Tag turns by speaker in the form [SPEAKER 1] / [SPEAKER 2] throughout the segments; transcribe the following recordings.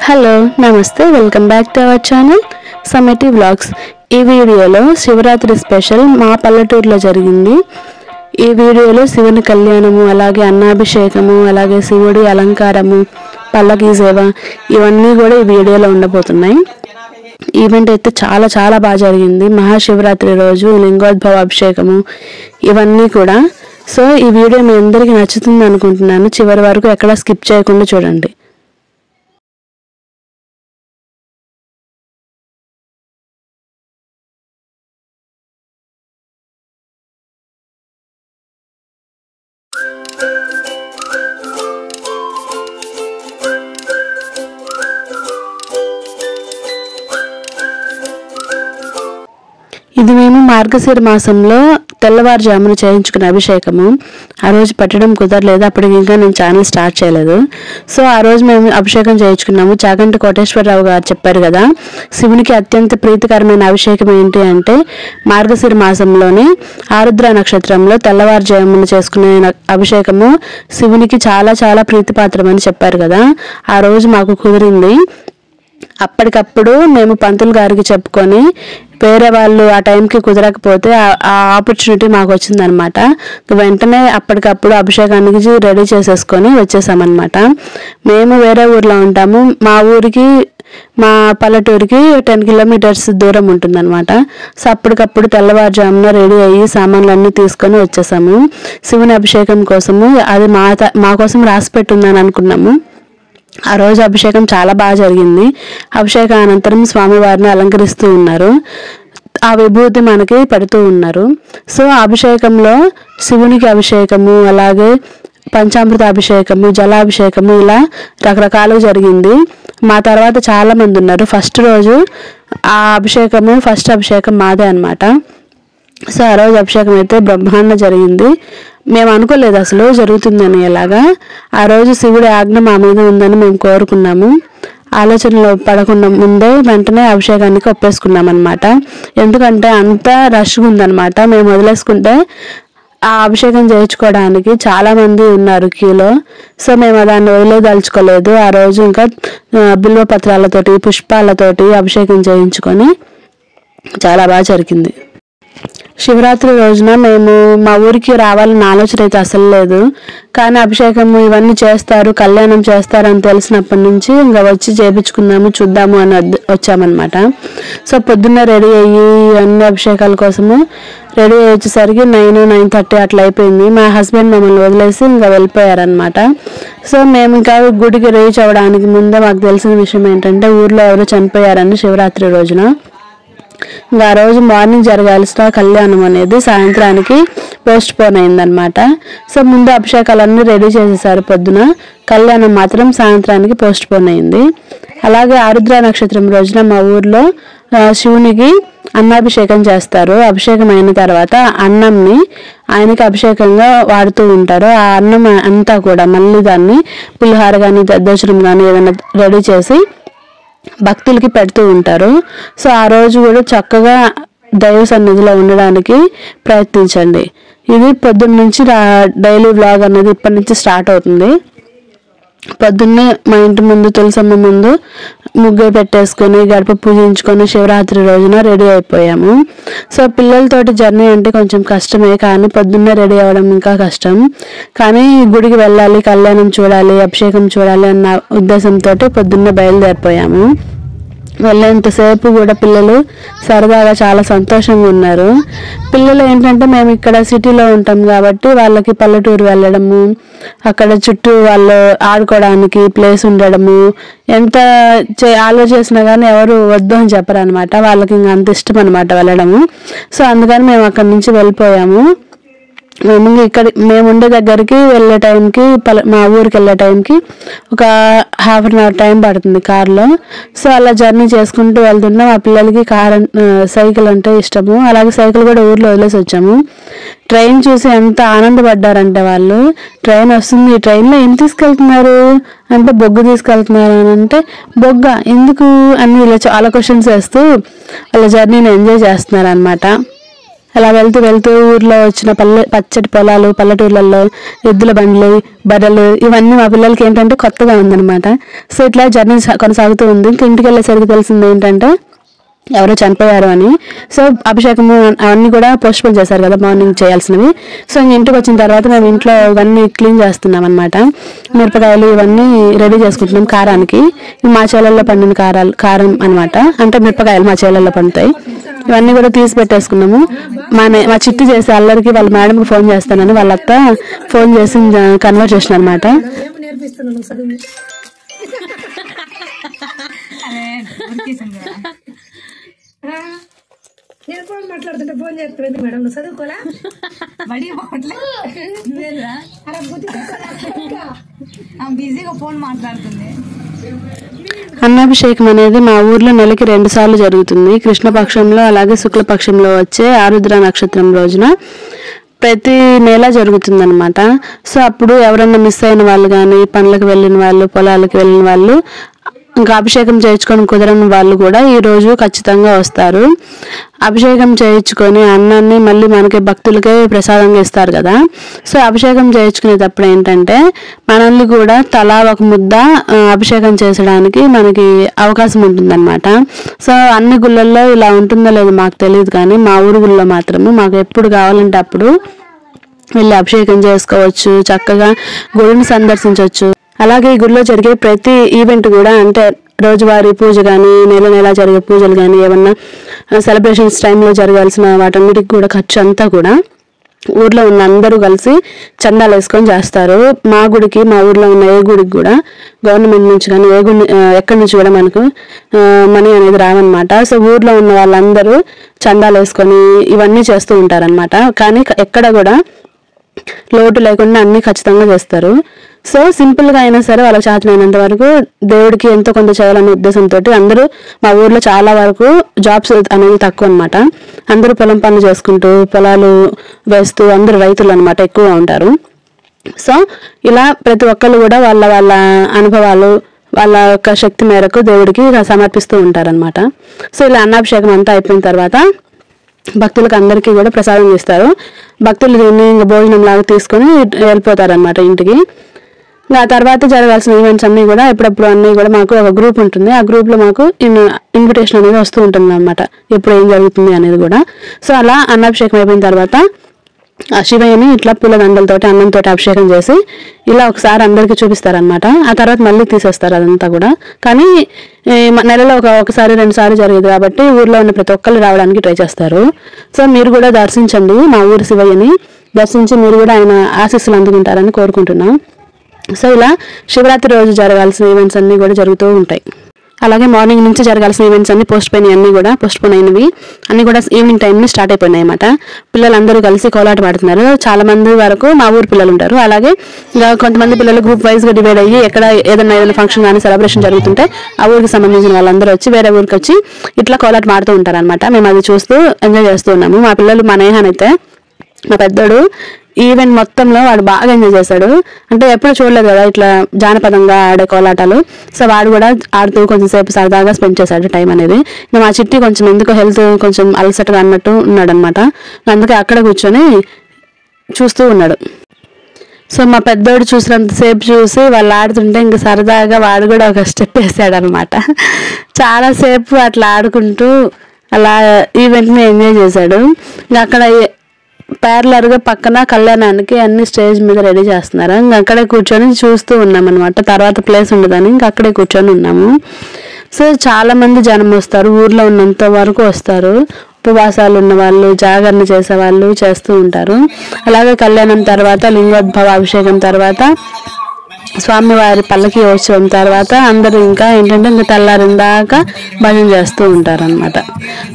[SPEAKER 1] Hello నమస్తే welcome back to our channel Samati vlogs. ఈ వీడియోలో శివరాత్రి స్పెషల్ మా పల్లెటూరులో జరిగింది। ఈ వీడియోలో శివుని కళ్యాణము, అలాగే అన్నాభిషేకము, అలాగే శివుడి అలంకారము, పల్లకి సేవ ఇవన్నీ కూడా ఈ వీడియోలో ఉండబోతున్నాయి। ఈవెంట్ అయితే చాలా బాగా జరిగింది। మహాశివరాత్రి రోజు లింగోద్భవ అభిషేకము ఇవన్నీ కూడా। సో ఈ వీడియో మీ అందరికీ నచ్చుతుంది అనుకుంటున్నాను। చివరి వరకు ఎక్కడ స్కిప్ చేయకుండా చూడండి। ఇది మేము మార్గశిర మాసంలో తెల్లవారుజామున చేయించుకున్న అభిషేకము। ఆ రోజు పెట్టడం కుదరలేదు, అప్పటికి ఇంకా నేను ఛానల్ స్టార్ట్ చేయలేదు। సో ఆ రోజు మేము అభిషేకం చేయించుకున్నాము। చాగంటి కోటేశ్వరరావు గారు చెప్పారు కదా, శివునికి అత్యంత ప్రీతికరమైన అభిషేకం ఏంటి అంటే మార్గశిర మాసంలోని ఆరుద్ర నక్షత్రంలో తెల్లవారుజామున చేసుకునే అభిషేకము శివునికి చాలా ప్రీతిపాత్రమని చెప్పారు కదా। ఆ రోజు మాకు కుదిరింది। అప్పటికప్పుడు మేము పంతులు గారికి చెప్పుకొని వేరే వాళ్ళు ఆ టైంకి కుదరకపోతే ఆ ఆపర్చునిటీ మాకు వచ్చిందనమాట। వెంటనే అప్పటికప్పుడు అభిషేకానికి రెడీ చేసేసుకొని వచ్చేసామన్నమాట। మేము వేరే ఊర్లో ఉంటాము, మా ఊరికి మా పల్లెటూరికి 10 కిలోమీటర్స్ దూరం ఉంటుందన్నమాట। సో అప్పటికప్పుడు తెల్లవారుజామున రెడీ అయ్యి సామాన్లన్నీ తీసుకొని వచ్చేసాము శివుని అభిషేకం కోసము। అది మా కోసం రాసి పెట్టుందని అనుకున్నాము। ఆ రోజు అభిషేకం చాలా బాగా జరిగింది। అభిషేకం అనంతరం స్వామివారిని అలంకరిస్తూ ఉన్నారు, ఆ విభూతి మనకి పెడుతూ ఉన్నారు। సో అభిషేకంలో శివునికి అభిషేకము, అలాగే పంచామృత అభిషేకము, జలాభిషేకము ఇలా రకరకాలుగా జరిగింది। మా తర్వాత చాలా మంది ఉన్నారు। ఫస్ట్ రోజు ఆ అభిషేకము ఫస్ట్ అభిషేకం మాదే అనమాట। సో ఆ రోజు అభిషేకం అయితే బ్రహ్మాండ జరిగింది। మేము అనుకోలేదు అసలు జరుగుతుందని। ఎలాగా ఆ రోజు శివుడి ఆజ్ఞ మా మీద ఉందని మేము కోరుకున్నాము। ఆలోచనలో పడకుండా ముందే వెంటనే అభిషేకానికి ఒప్పేసుకున్నాం అనమాట। ఎందుకంటే అంత రష్గా ఉందన్నమాట। మేము వదిలేసుకుంటే ఆ అభిషేకం చేయించుకోవడానికి చాలా మంది ఉన్నారు క్యూలో। సో మేము దాన్ని వదిలేదలుచుకోలేదు। ఆ రోజు ఇంకా బిల్వ పత్రాలతోటి పుష్పాలతోటి అభిషేకం చేయించుకొని చాలా బాగా జరిగింది। శివరాత్రి రోజున మేము మా ఊరికి రావాలని ఆలోచన అయితే అసలు లేదు, కానీ అభిషేకం ఇవన్నీ చేస్తారు, కళ్యాణం చేస్తారు అని తెలిసినప్పటి నుంచి ఇంకా వచ్చి చేయించుకుందాము చూద్దాము అని వచ్చామన్నమాట। సో పొద్దున్న రెడీ అయ్యి అన్ని అభిషేకాల కోసము రెడీ అయ్యి వచ్చేసరికి 9-9:30 అట్లా అయిపోయింది। మా హస్బెండ్ మమ్మల్ని వదిలేసి ఇంకా వెళ్ళిపోయారనమాట। సో మేము ఇంకా గుడికి రీచ్ అవ్వడానికి ముందే మాకు తెలిసిన విషయం ఏంటంటే ఊర్లో ఎవరో చనిపోయారని శివరాత్రి రోజున। ఇంకా ఆ రోజు మార్నింగ్ జరగాల్సిన కళ్యాణం అనేది సాయంత్రానికి పోస్ట్ పోన్ అయిందనమాట। సో ముందు అభిషేకాలన్నీ రెడీ చేసేసారు పొద్దున, కళ్యాణం మాత్రం సాయంత్రానికి పోస్ట్ పోన్ అయింది। అలాగే ఆరుద్ర నక్షత్రం రోజున మా ఊర్లో శివునికి అన్నాభిషేకం చేస్తారు। అభిషేకం అయిన తర్వాత అన్నంని ఆయనకి అభిషేకంగా వాడుతూ ఉంటారు। ఆ అన్నం అంతా కూడా మళ్ళీ దాన్ని పులిహార కానీ దద్దోజనం కానీ ఏదైనా రెడీ చేసి భక్తులకి పెడుతూ ఉంటారు। సో ఆ రోజు కూడా చక్కగా దైవ సన్నిధిలో ఉండడానికి ప్రయత్నించండి। ఇది పొద్దున్న నుంచి డైలీ వ్లాగ్ అనేది ఇప్పటి నుంచి స్టార్ట్ అవుతుంది। పొద్దున్నే మా ఇంటి ముందు తులసమ్మ ముందు ముగ్గు పెట్టేసుకొని గడప పూజించుకొని శివరాత్రి రోజున రెడీ అయిపోయాము। సో పిల్లలతోటి జర్నీ అంటే కొంచెం కష్టమే, కానీ పొద్దున్నే రెడీ అవ్వడం ఇంకా కష్టం। కానీ గుడికి వెళ్ళాలి, కళ్యాణం చూడాలి, అభిషేకం చూడాలి అన్న ఉద్దేశంతో పొద్దున్నే బయలుదేరిపోయాము। వెళ్ళేంతసేపు కూడా పిల్లలు సరదాగా చాలా సంతోషంగా ఉన్నారు। పిల్లలు ఏంటంటే మేము ఇక్కడ సిటీలో ఉంటాం కాబట్టి వాళ్ళకి పల్లెటూరు వెళ్ళడము, అక్కడ చుట్టూ వాళ్ళు ఆడుకోవడానికి ప్లేస్ ఉండడము ఎంత ఆలోచించినా కానీ ఎవరు వద్దు అని చెప్పరు అనమాట। వాళ్ళకి ఇంకా అంత ఇష్టం అనమాట వెళ్ళడము। సో అందుకని మేము అక్కడి నుంచి వెళ్ళిపోయాము। మేము ఉండే దగ్గరికి వెళ్ళే టైంకి మా ఊరికి వెళ్ళే టైంకి ఒక ½ అన్ అవర్ టైం పడుతుంది కార్లో। సో అలా జర్నీ చేసుకుంటూ వెళ్తున్నా మా పిల్లలకి సైకిల్ అంటే ఇష్టము, అలాగే సైకిల్ కూడా ఊర్లో వదిలేసి వచ్చాము। ట్రైన్ చూసి ఎంత ఆనందపడ్డారంటే వాళ్ళు, ట్రైన్ వస్తుంది, ఈ ట్రైన్లో ఏం తీసుకెళ్తున్నారు అంటే బొగ్గు తీసుకెళ్తున్నారు అని అంటే బొగ్గ ఎందుకు అని ఇలా చాలా క్వశ్చన్స్ వేస్తూ వాళ్ళ జర్నీని ఎంజాయ్ చేస్తున్నారు అనమాట। అలా వెళ్తూ వెళ్తూ ఊర్లో వచ్చిన పచ్చటి పొలాలు, పల్లెటూర్లలో ఎద్దుల బండ్లు, బర్రెలు ఇవన్నీ మా పిల్లలకి ఏంటంటే కొత్తగా ఉందన్నమాట. సో ఇట్లా జర్నీ కొనసాగుతూ ఉంది. ఇంక ఇంటికి వెళ్ళేసరికి తెలిసింది ఏంటంటే ఎవరో చనిపోయారు అని. సో అభిషేకము అవన్నీ కూడా పోస్ట్పోన్ చేశారు కదా మార్నింగ్ చేయాల్సినవి. సో ఇంటికి వచ్చిన తర్వాత మేము ఇంట్లో ఇవన్నీ క్లీన్ చేస్తున్నాం అనమాట. మిరపకాయలు ఇవన్నీ రెడీ చేసుకుంటున్నాం కారానికి. మా చేలల్లో పండిన కారం అనమాట, అంటే మిరపకాయలు మా చేలల్లో పండుతాయి. ఇవన్నీ కూడా తీసి పెట్టేసుకున్నాము. మా చిట్టి చేసే అల్లరికి వాళ్ళ మేడంకి ఫోన్ చేస్తానని వాళ్ళ అత్త ఫోన్ చేసి కన్వర్సేషన్ అనమాట.
[SPEAKER 2] నేను ఫోన్ మాట్లాడుతుంటే ఫోన్ చేస్తుంది మేడం, నువ్వు చదువుకోలే బిజీగా ఫోన్ మాట్లాడుతుంది.
[SPEAKER 1] అన్నాభిషేకం అనేది మా ఊర్లో నెలకి 2 సార్లు జరుగుతుంది. కృష్ణపక్షంలో అలాగే శుక్లపక్షంలో వచ్చే ఆరుద్ర నక్షత్రం రోజున ప్రతి నెల జరుగుతుంది అనమాట. సో అప్పుడు ఎవరన్నా మిస్ అయిన వాళ్ళు కానీ, పనులకు వెళ్ళిన వాళ్ళు, పొలాలకు వెళ్ళిన వాళ్ళు, ఇంకా అభిషేకం చేయించుకొని కుదరని వాళ్ళు కూడా ఈ రోజు ఖచ్చితంగా వస్తారు. అభిషేకం చేయించుకొని అన్నాన్ని మళ్ళీ మనకి భక్తులకే ప్రసాదంగా ఇస్తారు కదా. సో అభిషేకం చేయించుకునేటప్పుడు ఏంటంటే మనల్ని కూడా తలా ఒక ముద్ద అభిషేకం చేసడానికి మనకి అవకాశం ఉంటుందన్నమాట. సో అన్ని గుళ్ళల్లో ఇలా ఉంటుందో లేదో మాకు తెలియదు, కానీ మా ఊరు గుళ్ళో మాత్రము మాకు ఎప్పుడు కావాలంటే అప్పుడు వెళ్ళి అభిషేకం చేసుకోవచ్చు, చక్కగా గుడిని సందర్శించవచ్చు. అలాగే ఈ గుడిలో జరిగే ప్రతి ఈవెంట్ కూడా, అంటే రోజువారీ పూజ కానీ, నెల జరిగే పూజలు కానీ, ఏమన్నా సెలబ్రేషన్స్ టైంలో జరగాల్సిన వాటన్నిటికి కూడా ఖర్చు అంతా కూడా ఊర్లో ఉన్న అందరూ కలిసి చందాలు వేసుకొని చేస్తారు. మా గుడికి, మా ఊర్లో ఉన్న ఏ గుడికి కూడా గవర్నమెంట్ నుంచి కానీ ఏ గుడి ఎక్కడి నుంచి కూడా మనకు మనీ అనేది రావన్నమాట. సో ఊర్లో ఉన్న వాళ్ళందరూ చందాలు వేసుకొని ఇవన్నీ చేస్తూ ఉంటారనమాట. కానీ ఎక్కడ కూడా లోటు లేకుండా అన్నీ ఖచ్చితంగా చేస్తారు. సో సింపుల్గా అయినా సరే వాళ్ళకి చేతనైనంత వరకు దేవుడికి ఎంతో కొంత చేయాలనే ఉద్దేశంతో అందరూ మా ఊర్లో చాలా వరకు జాబ్స్ అనేది తక్కువ అనమాట. అందరూ పొలం పనులు చేసుకుంటూ పొలాలు వేస్తూ అందరూ రైతులు అనమాట ఎక్కువగా ఉంటారు. సో ఇలా ప్రతి ఒక్కళ్ళు కూడా వాళ్ళ వాళ్ళ అనుభవాలు, వాళ్ళ యొక్క శక్తి మేరకు దేవుడికి సమర్పిస్తూ ఉంటారనమాట. సో ఇలా అన్నాభిషేకం అంతా అయిపోయిన తర్వాత భక్తులకు అందరికీ కూడా ప్రసాదం ఇస్తారు. భక్తులు దీన్ని ఇంకా భోజనం లాగా తీసుకొని వెళ్ళిపోతారనమాట ఇంటికి. ఆ తర్వాత జరగాల్సిన ఈవెంట్స్ అన్నీ కూడా ఎప్పుడప్పుడు అన్నీ కూడా మాకు ఒక గ్రూప్ ఉంటుంది. ఆ గ్రూప్లో మాకు ఇన్విటేషన్ అనేది వస్తూ ఉంటుంది అనమాట, ఎప్పుడు ఏం జరుగుతుంది అనేది కూడా. సో అలా అన్నాభిషేకం అయిపోయిన తర్వాత ఆ శివయ్యని ఇట్లా పూల దండలతోటి అన్నంతో అభిషేకం చేసి ఇలా ఒకసారి అందరికీ చూపిస్తారనమాట. ఆ తర్వాత మళ్ళీ తీసేస్తారు అదంతా కూడా. కానీ నెలలో ఒకసారి 2 సార్లు జరిగేది కాబట్టి ఊర్లో ఉన్న ప్రతి ఒక్కళ్ళు రావడానికి ట్రై చేస్తారు. సో మీరు కూడా దర్శించండి, మా ఊరు శివయ్యని దర్శించి మీరు కూడా ఆయన ఆశీస్సులు అందుకుంటారని కోరుకుంటున్నాం. సో ఇలా శివరాత్రి రోజు జరగాల్సిన ఈవెంట్స్ అన్నీ కూడా జరుగుతూ ఉంటాయి. అలాగే మార్నింగ్ నుంచి జరగాల్సిన ఈవెంట్స్ అన్ని పోస్ట్పోన్ అయినవి అన్నీ కూడా ఈవినింగ్ టైంని స్టార్ట్ అయిపోయినాయి అన్నమాట. పిల్లలందరూ కలిసి కోలాట పాడుతున్నారు. చాలా మంది వరకు మా ఊరు పిల్లలు ఉంటారు. అలాగే కొంతమంది పిల్లలు గ్రూప్ వైజ్గా డివైడ్ అయ్యి ఏదైనా ఫంక్షన్ కానీ సెలబ్రేషన్ జరుగుతుంటే ఆ ఊరికి సంబంధించిన వాళ్ళందరూ వచ్చి వేరే ఊరికి వచ్చి ఇట్లా కోలాట పాడుతూ ఉంటారు అనమాట. మేము అది చూస్తూ ఎంజాయ్ చేస్తూ ఉన్నాము. మా పిల్లలు, మా నేహాన్ అయితే మా పెద్దోడు ఈవెంట్ మొత్తంలో వాడు బాగా ఎంజాయ్ చేశాడు. అంటే ఎప్పుడు చూడలేదు కదా ఇట్లా జానపదంగా ఆడే కోలాటాలు. సో వాడు కూడా ఆడుతూ కొంచెం సేపు సరదాగా స్పెండ్ చేశాడు టైం అనేది. ఇంకా మా చిట్టి కొంచెం ఎందుకో హెల్త్ కొంచెం అలసటగా అన్నట్టు ఉన్నాడు అనమాట. అందుకే అక్కడ కూర్చొని చూస్తూ ఉన్నాడు. సో మా పెద్దోడు చూసినంతసేపు చూసి వాళ్ళు ఆడుతుంటే ఇంకా సరదాగా వాడు కూడా ఒక స్టెప్ వేసాడు అనమాట. చాలాసేపు అట్లా ఆడుకుంటూ అలా ఈవెంట్ని ఎంజాయ్ చేశాడు. ఇంకా అక్కడ ప్యారలర్గా పక్కన కళ్యాణానికి అన్ని స్టేజ్ మీద రెడీ చేస్తున్నారు. ఇంకా అక్కడే కూర్చొని చూస్తూ ఉన్నాం అనమాట. తర్వాత ప్లేస్ ఉండదని ఇంకా అక్కడే కూర్చొని ఉన్నాము. సో చాలా మంది జనం వస్తారు, ఊర్లో ఉన్నంత వరకు వస్తారు. ఉపవాసాలు ఉన్న వాళ్ళు, జాగరణ చేసే వాళ్ళు చేస్తూ ఉంటారు. అలాగే కళ్యాణం తర్వాత లింగోద్భవ అభిషేకం తర్వాత స్వామివారి పల్లకి ఉత్సవం తర్వాత అందరూ ఇంకా ఏంటంటే ఇంకా తెల్లారిన దాకా భజన చేస్తూ ఉంటారనమాట.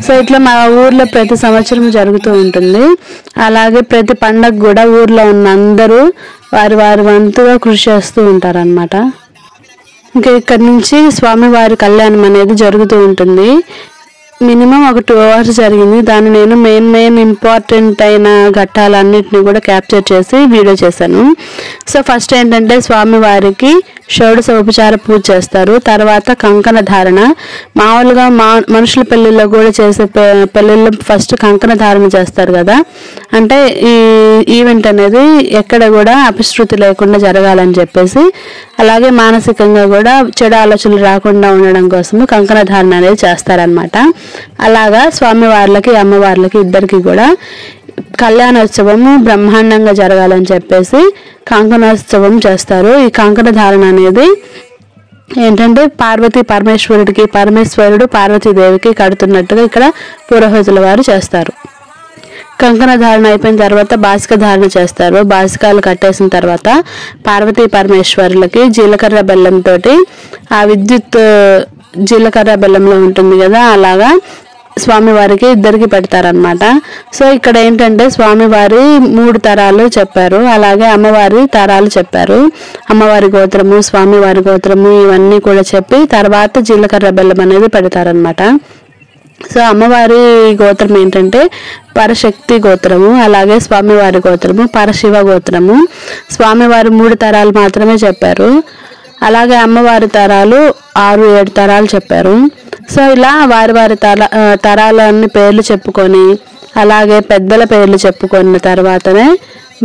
[SPEAKER 1] సో ఇట్లా మా ఊర్లో ప్రతి సంవత్సరం జరుగుతూ ఉంటుంది. అలాగే ప్రతి పండగ కూడా ఊర్లో ఉన్న అందరూ వారి వంతుగా కృషి చేస్తూ ఉంటారనమాట. ఇంకా ఇక్కడి నుంచి స్వామివారి కళ్యాణం అనేది జరుగుతూ ఉంటుంది. మినిమం ఒక 2 hours జరిగింది. దాన్ని నేను మెయిన్ ఇంపార్టెంట్ అయిన ఘట్టాలన్నింటినీ కూడా క్యాప్చర్ చేసి వీడియో చేశాను. సో ఫస్ట్ ఏంటంటే స్వామివారికి షోడశోపచార పూజ చేస్తారు. తర్వాత కంకణ ధారణ. మామూలుగా మనుషుల పెళ్ళిళ్ళలో కూడా చేసే పెళ్ళిళ్ళలో ఫస్ట్ కంకణ ధారణ చేస్తారు కదా. అంటే ఈ ఈవెంట్ అనేది ఎక్కడ కూడా అపశృతి లేకుండా జరగాలని చెప్పేసి, అలాగే మానసికంగా కూడా చెడు ఆలోచనలు రాకుండా ఉండడం కోసము కంకణ ధారణ అనేది చేస్తారనమాట. అలాగా స్వామివార్లకి అమ్మవార్లకి ఇద్దరికి కూడా కళ్యాణోత్సవము బ్రహ్మాండంగా జరగాలని చెప్పేసి కంకణోత్సవం చేస్తారు. ఈ కంకణ ధారణ అనేది ఏంటంటే పరమేశ్వరుడు పార్వతీదేవికి కడుతున్నట్టుగా ఇక్కడ పురోహితుల వారు చేస్తారు. కంకణ ధారణ అయిపోయిన తర్వాత బాసిక ధారణ చేస్తారు. బాసికాలు కట్టేసిన తర్వాత పార్వతీ పరమేశ్వరులకి జీలకర్ర బెల్లంతో, ఆ విద్యుత్ జీలకర్ర బెల్లంలో ఉంటుంది కదా, అలాగా స్వామివారికి ఇద్దరికి పెడతారనమాట. సో ఇక్కడ ఏంటంటే స్వామివారి 3 తరాలు చెప్పారు, అలాగే అమ్మవారి తరాలు చెప్పారు. అమ్మవారి గోత్రము, స్వామివారి గోత్రము ఇవన్నీ కూడా చెప్పి తర్వాత జీలకర్ర బెల్లం అనేది పెడతారనమాట. సో అమ్మవారి గోత్రం ఏంటంటే పరశక్తి గోత్రము, అలాగే స్వామివారి గోత్రము పరశివ గోత్రము. స్వామివారి 3 తరాలు మాత్రమే చెప్పారు, అలాగే అమ్మవారి తరాలు 6-7 తరాలు చెప్పారు. సో ఇలా వారి తరాలన్నీ పేర్లు చెప్పుకొని, అలాగే పెద్దల పేర్లు చెప్పుకున్న తర్వాతనే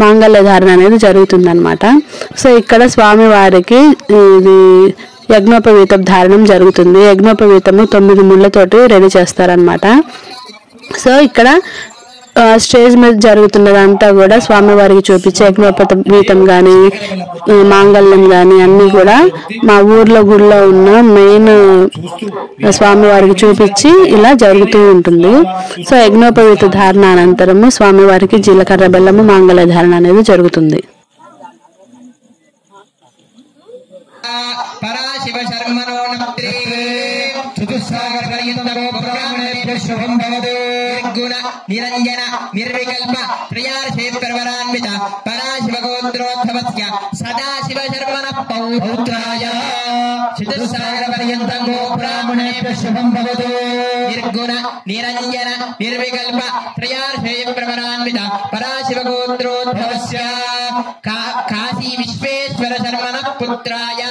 [SPEAKER 1] మాంగళ్య ధారణ అనేది జరుగుతుందన్నమాట. సో ఇక్కడ స్వామివారికి ఇది యజ్ఞోపవీతం ధారణం జరుగుతుంది. యజ్ఞోపవీతము 9 ముళ్ళతోటి రెడీ చేస్తారనమాట. సో ఇక్కడ స్టేజ్ మీద జరుగుతున్నదంతా కూడా స్వామివారికి చూపించి యజ్ఞోపవీతం కానీ మాంగళ్యం కానీ అన్నీ కూడా మా ఊర్లో గుడిలో ఉన్న మెయిన్ స్వామివారికి చూపించి ఇలా జరుగుతూ ఉంటుంది. సో యజ్ఞోపవీత ధారణ అనంతరము స్వామివారికి జీలకర్ర బెల్లము మాంగళ్య ధారణ అనేది జరుగుతుంది.
[SPEAKER 3] పరాశివ శర్మణో నప్త్రే చతుస్సాగర పర్యంతమో బ్రాహ్మణేభ్యో శుభం భవతు. నిర్గుణ నిరంజన నిర్వికల్ప త్రయార్షే ప్రవరాన్విత పరాశివ గోత్రోద్భవస్య సదాశివ శర్మణః పౌత్రాయ చతుస్సాగర పర్యంతమో బ్రాహ్మణేభ్యో శుభం భవతు. నిర్గుణ నిరంజన నిర్వికల్ప త్రయార్షే ప్రవరాన్విత పరాశివ గోత్రోద్భవస్య కాశీ విశ్వేశ్వర శర్మణః పుత్రాయ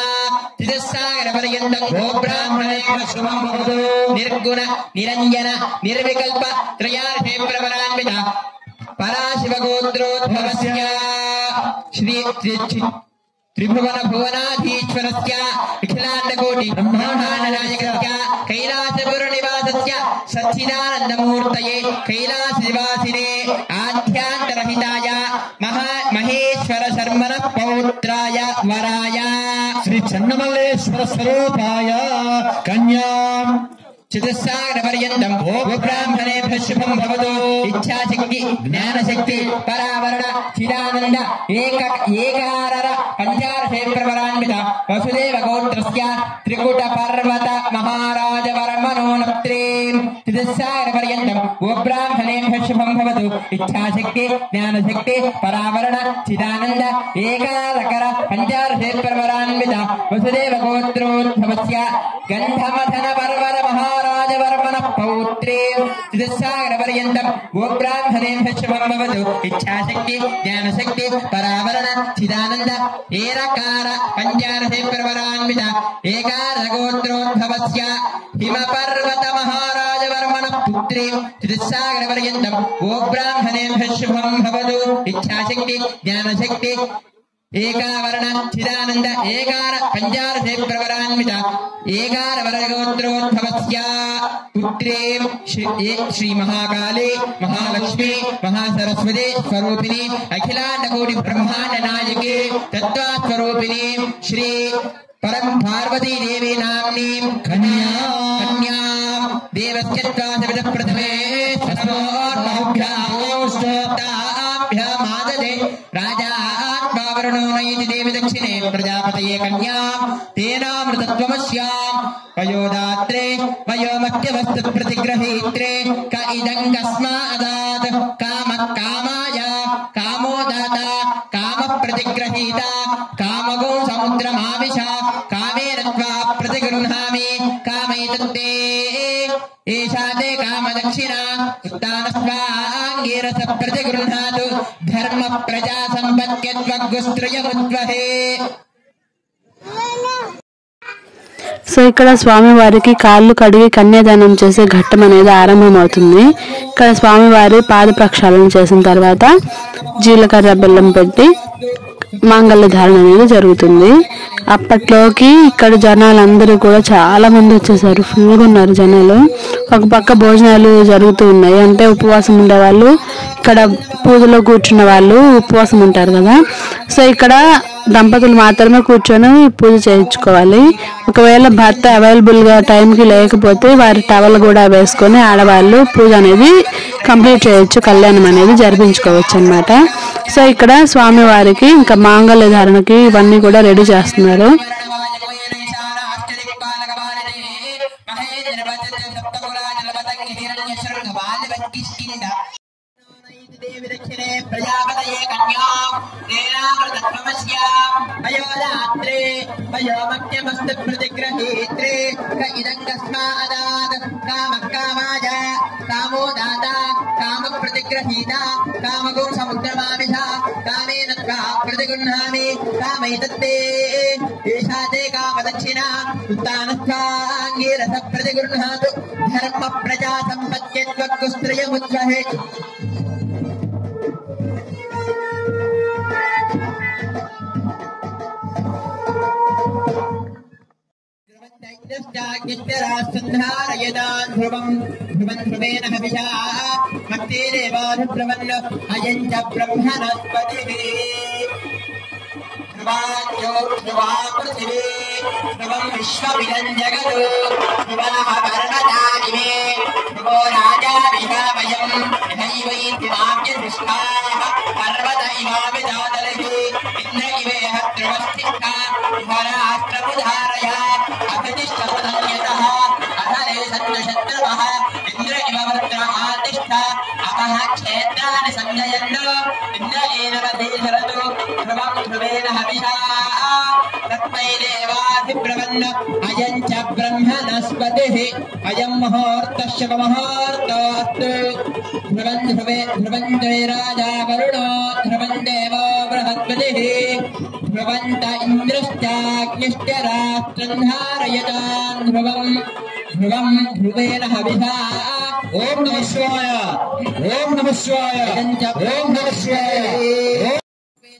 [SPEAKER 3] చతుస్సాగర పర్యంతం గోబ్రాహ్మణేభ్యో శుభం భవతు. నిర్గుణ నిరంజన నిర్వికల్ప త్రయార్షే ప్రవరాన్విత పరాశివ గోత్రోద్భవస్య శ్రీ త్రిభువన భువనాధీశ్వరస్య అఖిలాండకోటి బ్రహ్మాండ నాయకస్య కైలాసపుర నివాసస్య సచ్చిదానందమూర్తయే కైలాస నివాసినే ఆధ్యాంతరహితాయ మహేశ్వర శర్మణః పౌత్రాయ వరాయ శ్రీ చెన్నమల్లేశ్వర స్వరూపాయ కన్యాం చతుస్సాగర పర్యంతం గోబ్రాహ్మణేభ్యః శుభం భవతు. ఇచ్ఛాశక్తి జ్ఞానశక్తి పరావరణ చిదానంద ఏకారర పంచారషే ప్రవరాన్విత వసుదేవ గోత్రస్య త్రికుట పర్వత మహారాజ వర్మణో నప్త్రే చతుస్సాగర పర్యంతం గోబ్రాహ్మణేభ్యః శుభం భవతు. ఇచ్ఛాశక్తి జ్ఞానశక్తి పరావరణ చిదానంద ఏకారకర పంచారషే ప్రవరాన్విత వసుదేవ గోత్రోద్భవస్య గంధమథన పర్వత రాజవర్మణ పౌత్రే చతుస్సాగర పర్యంతం గోబ్రాహ్మణేభ్యః శుభం భవతు. ఇచ్ఛాశక్తి జ్ఞానశక్తి పరావరణ చిదానంద ఏరకార పంచారషే ప్రవరాన్విత ఏకార గోత్రోద్భవస్య హిమపర్వత మహారాజవర్మణ పుత్రే చతుస్సాగర పర్యంతం గోబ్రాహ్మణేభ్యః శుభం భవతు. ఇచ్ఛాశక్తి జ్ఞానశక్తి ఏకావరణ చిదానంద ఏకార పంచారషే ప్రవరాన్విత ఏకార వరగోత్రోద్భవస్య పుత్రే శ్రీ మహాకాళే మహాలక్ష్మి మహాసరస్వతి స్వరూపిణి అఖిలాండకోటి బ్రహ్మాండ నాయకే తత్వస్వరూపిణి శ్రీ పరం పార్వతీ దేవి నామ్ని కన్యాం దేవస్యత్వాసవిద ప్రథమే తస్మోర్భ్యామాదదే రాజా వరుణో నయతి దేవి దక్షిణే ప్రజాపతయే కన్యాం తేనామృతత్వమస్యాం వయోదాత్రే వయోమఖ్యవస్తు ప్రతిగ్రహీత్రే క ఇదం కస్మాదాత్ కామాయ కామోదాత కామ ప్రతిగ్రహీత కామగో సముద్రమావిశ కామేన త్వా ప్రతిగృహామి కామ कामैतन्ते एषा ते कामदक्षिणा उत्तानस्वाङ्गीरस प्रतिगृह्णातु धर्म प्रजा सम्पत्त्यत्वगुस्त्रयमुद्वहे।
[SPEAKER 1] సో ఇక్కడ స్వామివారికి కాళ్ళు కడిగి కన్యాదానం చేసే ఘట్టం అనేది ఆరంభమవుతుంది. ఇక్కడ స్వామివారి పాద ప్రక్షాళన చేసిన తర్వాత జీలకర్ర బెల్లం పెట్టి మాంగళ్య ధారణ అనేది జరుగుతుంది. అప్పట్లోకి ఇక్కడ జనాలందరూ కూడా చాలా మంది వచ్చేసారు, ఫుల్గా ఉన్నారు జనాలు. ఒక పక్క భోజనాలు జరుగుతూ ఉన్నాయి, అంటే ఉపవాసం ఉండే వాళ్ళు, ఇక్కడ పూజలో కూర్చున్న వాళ్ళు ఉపవాసం ఉంటారు కదా. సో ఇక్కడ దంపతులు మాత్రమే కూర్చొని పూజ చేయించుకోవాలి. ఒకవేళ భర్త అవైలబుల్గా టైంకి లేకపోతే వారి టవల్ కూడా వేసుకొని ఆడవాళ్ళు పూజ అనేది కంప్లీట్ చేయొచ్చు, కళ్యాణం అనేది జరిపించుకోవచ్చు అన్నమాట. సో ఇక్కడ స్వామివారికి ఇంకా మాంగళ్య ధారణకి ఇవన్నీ కూడా రెడీ చేస్తున్నారు.
[SPEAKER 3] प्रजापतये कन्यां तेनामृतत्वमस्यां अयोदात्रे अयोमक्यमस्तु प्रतिग्रहीत्रे क इदं कस्मादात् कामकामाय कामो दाता कामप्रतिग्रहीता कामगो समुद्रमामिषा कामेन त्वा प्रतिगृह्णामि कामैतत्ते एषा ते कामदक्षिणा उत्तानस्थाङ्गीरस प्रतिगृह्णातु धर्म प्रजा सम्पत्त्यत्वगुस्त्रयमुद्वहे। ध्रुवेन हविषा मत्ते देवानुब्रवन् अयं च ब्रह्मणस्पतिः ध्रुवाञ्चो ध्रुवा पृथिवी ध्रुवं विश्वमिदं जगत् ध्रुवः पर्वतानि मे ध्रुवो राजा विशावयं यथैवैतिमाप्यदृष्टाः पर्वत इवाविदादलः इन्द्र इवेह ध्रुवस्थिता इहराष्ट्रमुधारय अभितिष्ठपदन्यतः अहरे सन्तुशत्रवः इन्द्र इव वृत्रमातिष्ठ अपः क्षेत्राणि संजयन् इन्द्र एनवधीधरतु ध्रुवं ध्रुवेन हविषा तस्मै देवाभिब्रवन् अयं च ब्रह्मणस्पतिः अयं मुहूर्तः शुभमुहूर्तोऽस्तु ध्रुवं ध्रुवे राजा वरुणो ध्रुवं देवो बृहस्पतिः ध्रुवन्त इन्द्रश्चाग्निश्च राष्ट्रं धारयतां ध्रुवं ध्रुवेन हविषा। ओम नमः शिवाय ओम नमः शिवाय ओम नमः शिवाय।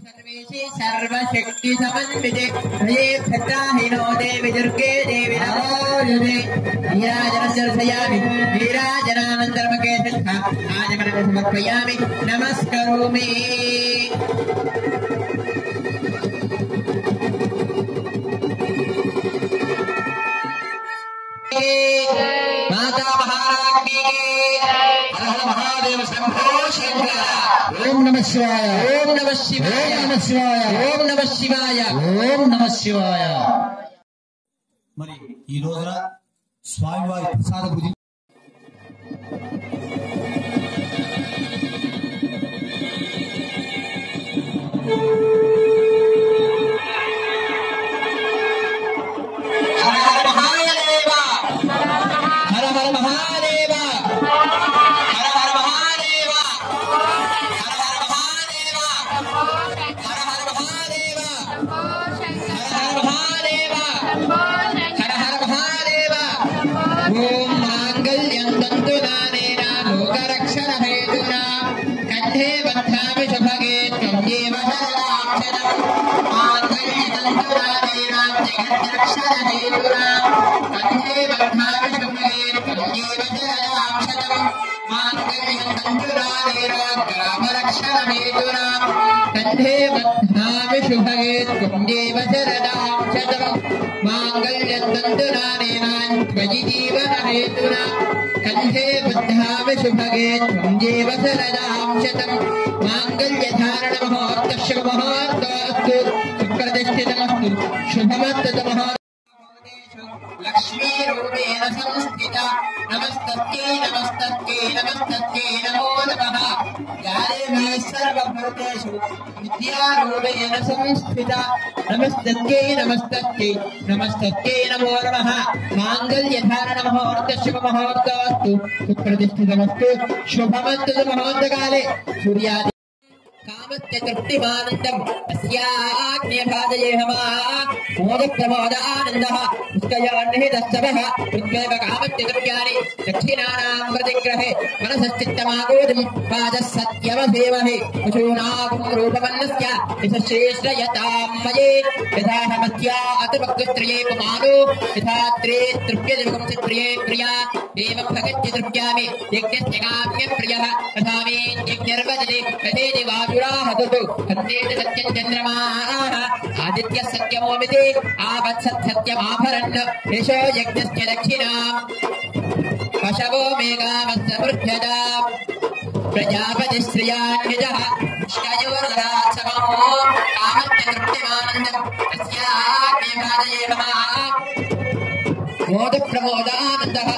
[SPEAKER 3] सर्वेशि सर्वशक्ति समन्विते हरे भद्राहिनो देवी दुर्गे देवी नमोऽस्तुते। नीराजनं दर्शयामि नीराजनानन्तरमके सिद्धा आजमनं समर्पयामि नमस्करोमि। माता महारानी हर महादेव शंभो शंकर। ओम नमः शिवाय ओम नमः शिवाय ओम नमः शिवाय ओम नमः शिवाय ओम नमः शिवाय।
[SPEAKER 4] మరి ఈ రోజున స్వామివారి ప్రసాద భుజి
[SPEAKER 3] ओम मांगल्यं तन्तुदानेन लोकरक्षण हेतुना कंठे बध्नामि शुभगे त्वं देव शरणाक्षरम् मांगल्यं तन्तुदानेन जगद्रक्षण हेतुना कंठे बध्नामि शुभगे त्वं देव शरणाक्षरम् मांगल्यं तन्तुदानेन ग्रामरक्षण हेतुना कंठे बध्नामि शुभगे त्वं देव शरणाक्षरम् मांगल्यं तन्तुदानेन त्वयि जीवन हेतुना कंठे बध्नामि शुभगे त्वं देव शरदां शतम् मांगल्यधारण मुहूर्तः शुभमुहूर्तोऽस्तु सुप्रतिष्ठितमस्तु शुभमस्तु मुहूर्तः लक्ष्मी रूपेण संस्थिता नमस्तस्यै नमस्तस्यै नमस्तस्यै नमो नमः यारे मे सर्वभूतेषु विद्यारूपेण संस्थिता नमस्तस्यै नमस्तस्यै नमस्तस्यै नमो नमः माङ्गल्यधारणमहोर्त शुभमहोर्तमस्तु सुप्रतिष्ठितमस्तु शुभमस्तु मुहूर्तकाले सूर्यादि कामस्य तृप्तिमानन्दम् अस्याग्नेभाजये हमाः मोदप्रमोदानन्दः पुष्कयोर्निहितस्तवः कृत्वैव कामस्य द्रव्याणि दक्षिणानाम् प्रतिग्रहे मनसश्चित्तमागोदम् पादः सत्यमधीमहि पशूनागुम् रूपमन्नस्य यशश्रेष्ठयताम् मये यथाहमस्या अतभक्तस्त्रिये पुमानो यथा त्रे तृप्यजगंसत्प्रिये प्रिया एवं भगत्य तृप्यामि यज्ञस्य काम्यः प्रियः तथा मे यज्ञर्वजते यथेति वाजुराहतु सत्येन सत्यं चन्द्रमाः आदित्यः सत्यमोमिति आवत्सत्यमाभरन् यशो यज्ञस्य दक्षिणाम् पशवो मेघामस्य पृथ्व्यजा प्रजापतिश्रियान्यजः पुष्कयोर्गरात्समो कामस्य तृप्तिमानन्दम् अस्याग्नेभाजये नमः मोदप्रमोदानन्दः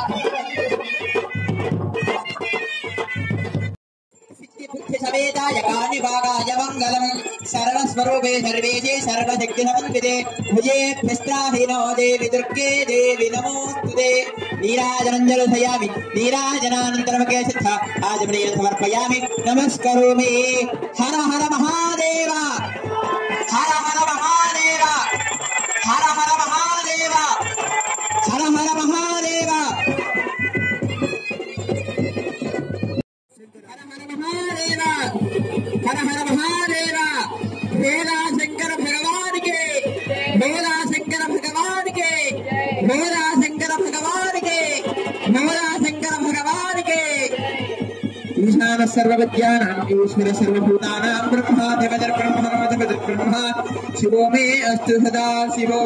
[SPEAKER 3] समेताय कानिभागाय मङ्गलम् शरणस्वरूपे सर्वेशे सर्वशक्तिसमन्विते भुजेभ्यस्त्राहिनो देवि दुर्गे देवि नमोऽस्तुते नीराजनञ्जलधयामि नीराजनानन्तरमके सिद्धा आजमनीय समर्पयामि नमस्करोमि हर हर महादेव हर हर महादेव हर हर महादेव हर हर महादेव हर हर महादेव भोला शंकर भगवान के भोला शंकर भगवान के भोला शंकर भगवान के भोला शंकर भगवान के ईशान सर्वविद्यानां ईश्वर सर्वभूतानां ब्रह्माधिपतिर् ब्रह्मणोऽधिपतिर् ब्रह्मा शिवो मे अस्तु सदा शिवो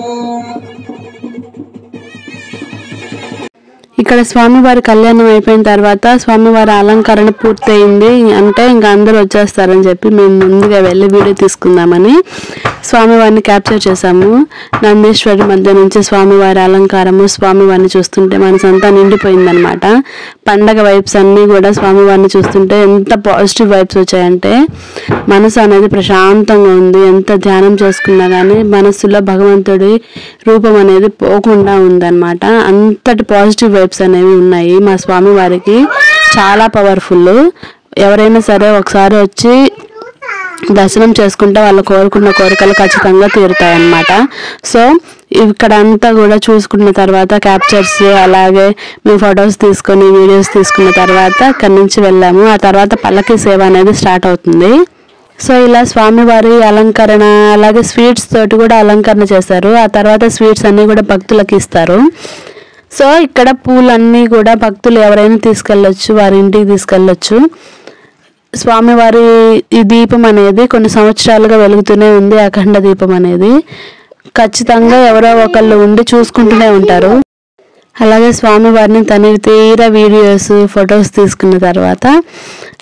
[SPEAKER 1] ఇక్కడ స్వామివారి కళ్యాణం అయిపోయిన తర్వాత స్వామివారి అలంకరణ పూర్తయింది అంటే ఇంకా అందరూ వచ్చేస్తారని చెప్పి మేము ముందుగా వెళ్ళి వీడియో తీసుకుందామని స్వామివారిని క్యాప్చర్ చేశాము. నందీశ్వరి మధ్య నుంచి స్వామివారి అలంకారము స్వామివారిని చూస్తుంటే మనసంతా నిండిపోయిందనమాట. పండగ వైబ్స్ అన్నీ కూడా స్వామివారిని చూస్తుంటే ఎంత పాజిటివ్ వైబ్స్ వచ్చాయంటే మనసు అనేది ప్రశాంతంగా ఉంది. ఎంత ధ్యానం చేసుకున్నా కానీ మనసులో భగవంతుడి రూపం అనేది పోకుండా ఉందన్నమాట. అంతటి పాజిటివ్ వైబ్స్ అనేవి ఉన్నాయి. మా స్వామివారికి చాలా పవర్ఫుల్. ఎవరైనా సరే ఒకసారి వచ్చి దర్శనం చేసుకుంటే వాళ్ళు కోరుకున్న కోరికలు ఖచ్చితంగా తీరుతాయన్నమాట. సో ఇక్కడ అంతా కూడా చూసుకున్న తర్వాత క్యాప్చర్స్ అలాగే మేము ఫొటోస్ తీసుకొని వీడియోస్ తీసుకున్న తర్వాత అక్కడి నుంచి వెళ్ళాము. ఆ తర్వాత పల్లకి సేవ అనేది స్టార్ట్ అవుతుంది. సో ఇలా స్వామివారి అలంకరణ అలాగే స్వీట్స్ తోటి కూడా అలంకరణ చేశారు. ఆ తర్వాత స్వీట్స్ అన్నీ కూడా భక్తులకు ఇస్తారు. సో ఇక్కడ పూలన్నీ కూడా భక్తులు ఎవరైనా తీసుకెళ్ళొచ్చు, వారి ఇంటికి తీసుకెళ్ళొచ్చు. స్వామివారి ఈ దీపం అనేది కొన్ని సంవత్సరాలుగా వెలుగుతూనే ఉంది. అఖండ దీపం అనేది ఖచ్చితంగా ఎవరో ఒకళ్ళు ఉండి చూసుకుంటూనే ఉంటారు. అలాగే స్వామివారిని తనివి తీరా వీడియోస్ ఫొటోస్ తీసుకున్న తర్వాత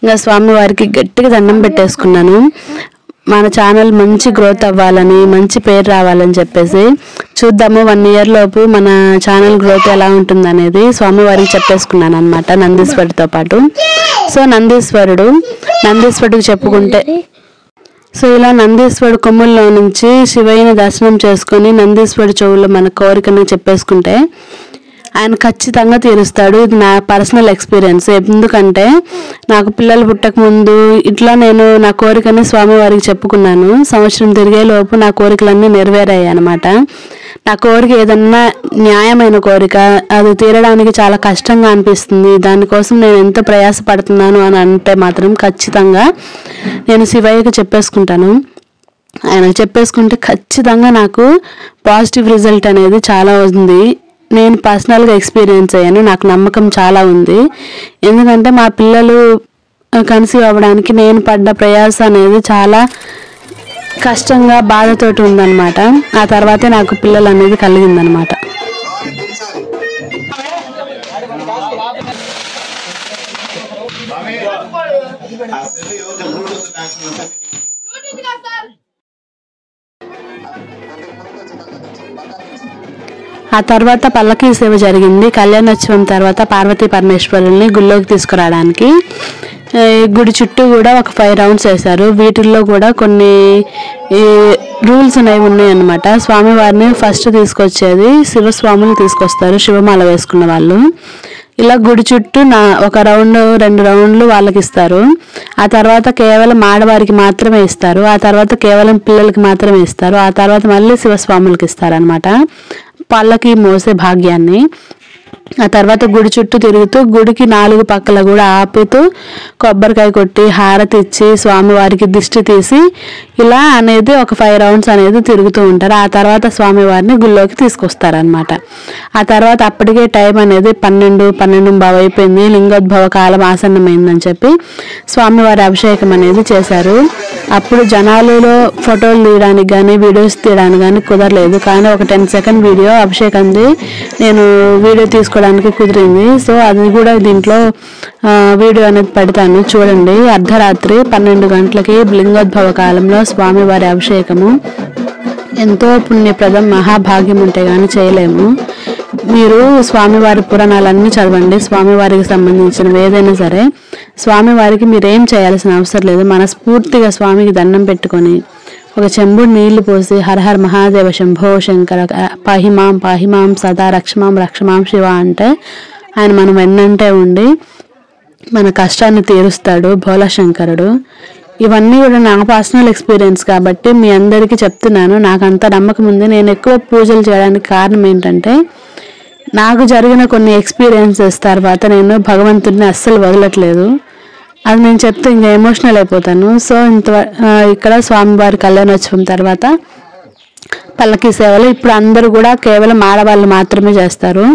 [SPEAKER 1] ఇంకా స్వామివారికి గట్టిగా దండం పెట్టేసుకున్నాను. మన ఛానల్ మంచి గ్రోత్ అవ్వాలని, మంచి పేరు రావాలని చెప్పేసి చూద్దాము 1 year లోపు మన ఛానల్ గ్రోత్ ఎలా ఉంటుందనేది స్వామివారికి చెప్పేసుకున్నాను అనమాట, నందీశ్వరుడితో పాటు. సో నందీశ్వరుడికి చెప్పుకుంటే సో ఇలా నందీశ్వరుడు కొమ్ముల్లో నుంచి శివయ్యని దర్శనం చేసుకొని నందీశ్వరుడు చెవుల్లో మన కోరికను చెప్పేసుకుంటే ఆయన ఖచ్చితంగా తీరుస్తాడు. ఇది నా పర్సనల్ ఎక్స్పీరియన్స్. ఎందుకంటే నాకు పిల్లలు పుట్టక ముందు ఇట్లా నేను నా కోరికని స్వామివారికి చెప్పుకున్నాను. సంవత్సరం తిరిగేలోపు నా కోరికలన్నీ నెరవేరాయి అనమాట. నా కోరిక ఏదన్నా న్యాయమైన కోరిక, అది తీరడానికి చాలా కష్టంగా అనిపిస్తుంది, దానికోసం నేను ఎంతో ప్రయాసపడుతున్నాను అని అంటే మాత్రం ఖచ్చితంగా నేను శివయ్యకి చెప్పేసుకుంటాను. ఆయన చెప్పేసుకుంటే ఖచ్చితంగా నాకు పాజిటివ్ రిజల్ట్ అనేది చాలా ఉంది. నేను పర్సనల్గా ఎక్స్పీరియన్స్ అయ్యాను. నాకు నమ్మకం చాలా ఉంది. ఎందుకంటే మా పిల్లలు కన్సీవ్ అవ్వడానికి నేను పడ్డ ప్రయాస అనేది చాలా కష్టంగా బాధతోటి ఉందన్నమాట. ఆ తర్వాతే నాకు పిల్లలు అనేది కలిగిందనమాట. ఆ తర్వాత పల్లకి సేవ జరిగింది. కళ్యాణోత్సవం తర్వాత పార్వతీ పరమేశ్వరుల్ని గుళ్ళోకి తీసుకురావడానికి గుడి చుట్టూ కూడా ఒక 5 రౌండ్స్ వేశారు. వీటిల్లో కూడా కొన్ని రూల్స్ అనేవి ఉన్నాయన్నమాట. స్వామివారిని ఫస్ట్ తీసుకొచ్చేది శివస్వాములు తీసుకొస్తారు, శివమాల వేసుకున్న వాళ్ళు. ఇలా గుడి చుట్టూ ఒక రౌండ్ 2 రౌండ్లు వాళ్ళకి ఇస్తారు. ఆ తర్వాత కేవలం ఆడవారికి మాత్రమే ఇస్తారు. ఆ తర్వాత కేవలం పిల్లలకి మాత్రమే ఇస్తారు. ఆ తర్వాత మళ్ళీ శివస్వాములకి ఇస్తారనమాట పల్లకి మోసే భాగ్యాన్ని. ఆ తర్వాత గుడి చుట్టూ తిరుగుతూ గుడికి 4 పక్కల కూడా ఆపుతూ కొబ్బరికాయ కొట్టి హారతి ఇచ్చి స్వామివారికి దిష్టి తీసి ఇలా అనేది ఒక 5 రౌండ్స్ అనేది తిరుగుతూ ఉంటారు. ఆ తర్వాత స్వామివారిని గుళ్ళోకి తీసుకొస్తారనమాట. ఆ తర్వాత అప్పటికే టైం అనేది 12:12 అయిపోయింది. లింగోద్భవ కాలం ఆసన్నమైందని చెప్పి స్వామివారి అభిషేకం అనేది చేశారు. అప్పుడు జనాలలో ఫోటోలు తీయడానికి కానీ వీడియోస్ తీయడానికి కానీ కుదరలేదు. కానీ ఒక 10 సెకండ్ వీడియో అభిషేకంది నేను వీడియో తీసుకోవడానికి కుదిరింది. సో అది కూడా దీంట్లో వీడియో అనేది పెడతాను, చూడండి. అర్ధరాత్రి 12 గంటలకి లింగోద్భవ కాలంలో స్వామివారి అభిషేకము ఎంతో పుణ్యప్రదం, మహాభాగ్యం ఉంటే కానీ చేయలేము. మీరు స్వామివారి పురాణాలన్నీ చదవండి. స్వామివారికి సంబంధించినవి ఏదైనా సరే స్వామివారికి మీరేం చేయాల్సిన అవసరం లేదు. మనస్ఫూర్తిగా స్వామికి దండం పెట్టుకొని ఒక చెంబుడు నీళ్లు పోసి హరహర మహాదేవ శంభో శంకర పాహిమాం సదా రక్షమాం శివ అంటే ఆయన మనం వెన్నంటే ఉండి మన కష్టాన్ని తీరుస్తాడు భోలా శంకరుడు. ఇవన్నీ కూడా నా పర్సనల్ ఎక్స్పీరియన్స్ కాబట్టి మీ అందరికీ చెప్తున్నాను. నాకు అంత నమ్మకం ఉంది. నేను ఎక్కువ పూజలు చేయడానికి కారణం ఏంటంటే నాకు జరిగిన కొన్ని ఎక్స్పీరియన్సెస్ తర్వాత నేను భగవంతుడిని అస్సలు వదలట్లేదు. అది నేను చెప్తే ఇంకా ఎమోషనల్ అయిపోతాను. సో ఇక్కడ స్వామివారి కళ్యాణోత్సవం తర్వాత పల్లకి సేవలు ఇప్పుడు అందరూ కూడా కేవలం ఆడవాళ్ళు మాత్రమే చేస్తారు.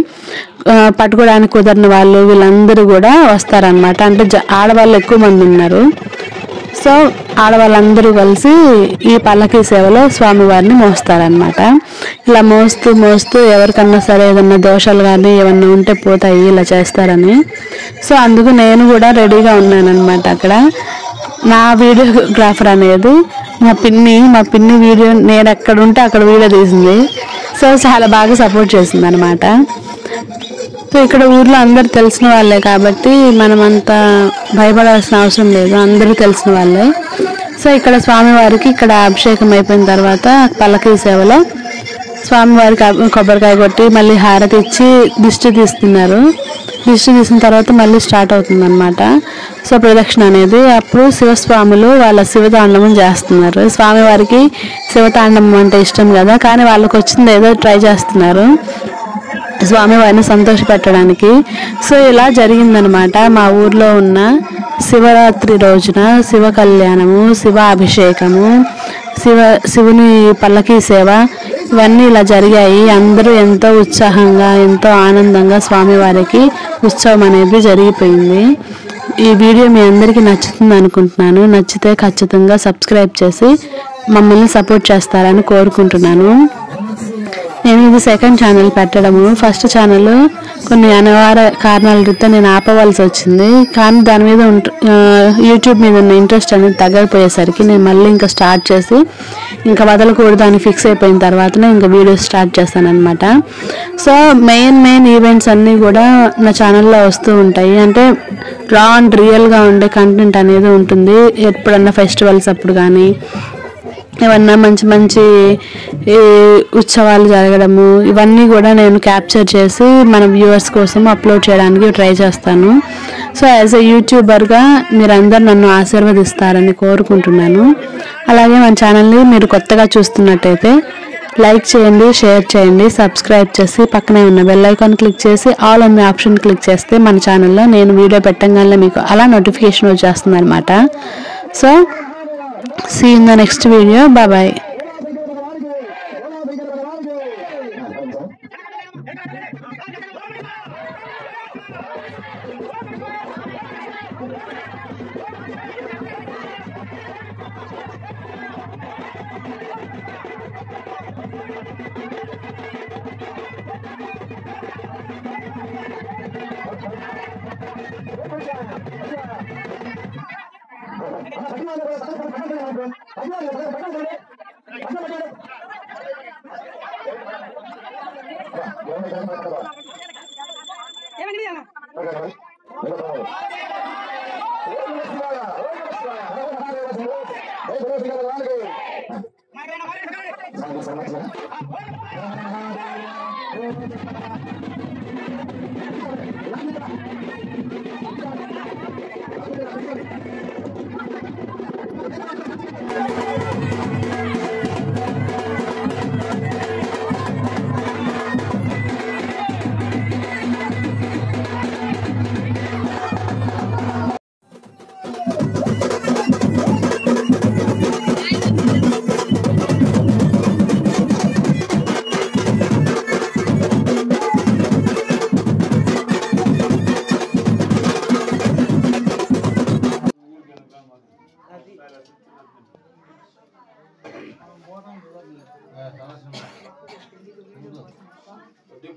[SPEAKER 1] పట్టుకోవడానికి కుదరని వాళ్ళు వీళ్ళందరూ కూడా వస్తారనమాట. అంటే ఆడవాళ్ళు ఎక్కువ మంది ఉన్నారు. సో ఆడవాళ్ళందరూ కలిసి ఈ పల్లకి సేవలో స్వామివారిని మోస్తారనమాట. ఇలా మోస్తూ ఎవరికన్నా సరే ఏదన్నా దోషాలు కానీ ఏమన్నా ఉంటే పోతాయి ఇలా చేస్తారని. సో అందుకు నేను కూడా రెడీగా ఉన్నానన్నమాట. అక్కడ నా వీడియోగ్రాఫర్ అనేది మా పిన్ని వీడియో నేను ఎక్కడ ఉంటే అక్కడ వీడియో తీసింది. సో చాలా బాగా సపోర్ట్ చేసింది అనమాట. సో ఇక్కడ ఊర్లో అందరు తెలిసిన వాళ్ళే కాబట్టి మనం అంత భయపడాల్సిన అవసరం లేదు, అందరూ తెలిసిన వాళ్ళే. సో ఇక్కడ స్వామివారికి ఇక్కడ అభిషేకం అయిపోయిన తర్వాత పల్లకి సేవలో స్వామివారికి కొబ్బరికాయ కొట్టి మళ్ళీ హారతి ఇచ్చి దిష్టి తీస్తున్నారు. దిష్టి తీసిన తర్వాత మళ్ళీ స్టార్ట్ అవుతుంది అనమాట. సో ప్రదక్షిణ అనేది అప్పుడు శివస్వాములు వాళ్ళ శివతాండవం చేస్తున్నారు. స్వామివారికి శివతాండవం అంటే ఇష్టం కదా, కానీ వాళ్ళకి వచ్చింది ఏదో ట్రై చేస్తున్నారు స్వామివారిని సంతోషపెట్టడానికి. సో ఇలా జరిగిందనమాట మా ఊర్లో ఉన్న శివరాత్రి రోజున శివ కళ్యాణము, శివ అభిషేకము, శివుని పల్లకి సేవ ఇవన్నీ ఇలా జరిగాయి. అందరూ ఎంతో ఉత్సాహంగా ఎంతో ఆనందంగా స్వామివారికి ఉత్సవం అనేది జరిగిపోయింది. ఈ వీడియో మీ అందరికీ నచ్చుతుంది అనుకుంటున్నాను. నచ్చితే ఖచ్చితంగా సబ్స్క్రైబ్ చేసి మమ్మల్ని సపోర్ట్ చేస్తారని కోరుకుంటున్నాను. నేను ఇది సెకండ్ ఛానల్ పెట్టడము. ఫస్ట్ ఛానల్ కొన్ని అనివార్య కారణాల రీత్యా నేను ఆపవలసి వచ్చింది. కానీ దాని మీద యూట్యూబ్ మీద ఉన్న ఇంట్రెస్ట్ అనేది తగ్గకపోయేసరికి నేను మళ్ళీ ఇంకా స్టార్ట్ చేసి ఇంకా వదలకూడదు అని ఫిక్స్ అయిపోయిన తర్వాతనే ఇంకా వీడియోస్ స్టార్ట్ చేస్తాను అనమాట. సో మెయిన్ ఈవెంట్స్ అన్నీ కూడా నా ఛానల్లో వస్తూ ఉంటాయి. అంటే రా అండ్ రియల్గా ఉండే కంటెంట్ అనేది ఉంటుంది. ఎప్పుడన్నా ఫెస్టివల్స్ అప్పుడు కానీ ఏమన్నా మంచి ఉత్సవాలు జరగడము ఇవన్నీ కూడా నేను క్యాప్చర్ చేసి మన వ్యూవర్స్ కోసం అప్లోడ్ చేయడానికి ట్రై చేస్తాను. సో యాజ్ ఎ యూట్యూబర్గా మీరందరూ నన్ను ఆశీర్వదిస్తారని కోరుకుంటున్నాను. అలాగే మన ఛానల్ని మీరు కొత్తగా చూస్తున్నట్టయితే లైక్ చేయండి, షేర్ చేయండి, సబ్స్క్రైబ్ చేసి పక్కనే ఉన్న బెల్ ఐకాన్ క్లిక్ చేసి ఆల్ అనే ఆప్షన్ క్లిక్ చేస్తే మన ఛానల్లో నేను వీడియో పెట్టగానే మీకు అలా నోటిఫికేషన్ వచ్చేస్తుంది అనమాట. So see you in the next video. Bye bye.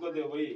[SPEAKER 5] కొద్దిగా పోయి